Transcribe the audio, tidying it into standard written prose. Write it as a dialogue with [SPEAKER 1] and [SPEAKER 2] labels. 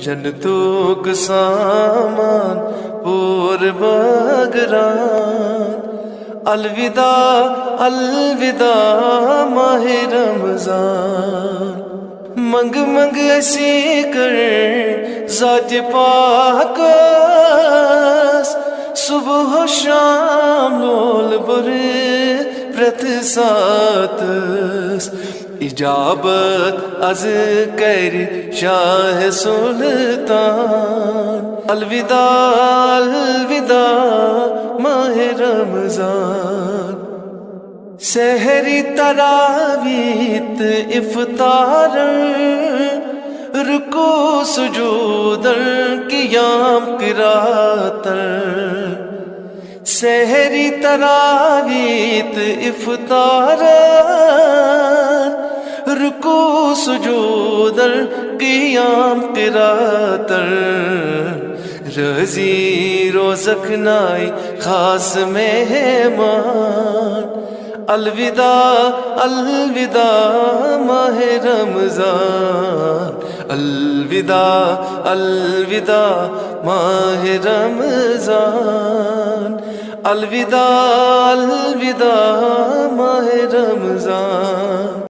[SPEAKER 1] جنتوک سامان پور بگران الوداع الوداع ماہ رمضان منگ منگ اسی کر ذات پاک صبح و شام لول بر پرت ساتس اجابت از کر شاہ سلطان الوداع الوداع ماہ رمضان سحری تراویت افطار رکو سجود قیام قرات سحری تراویت افطار رکو سجود قیام قرات رضی روزق نائی خاص مہمان الوداع الوداع ماہ رمضان الوداع الوداع ماہ رمضان الوداع الوداع ماہ رمضان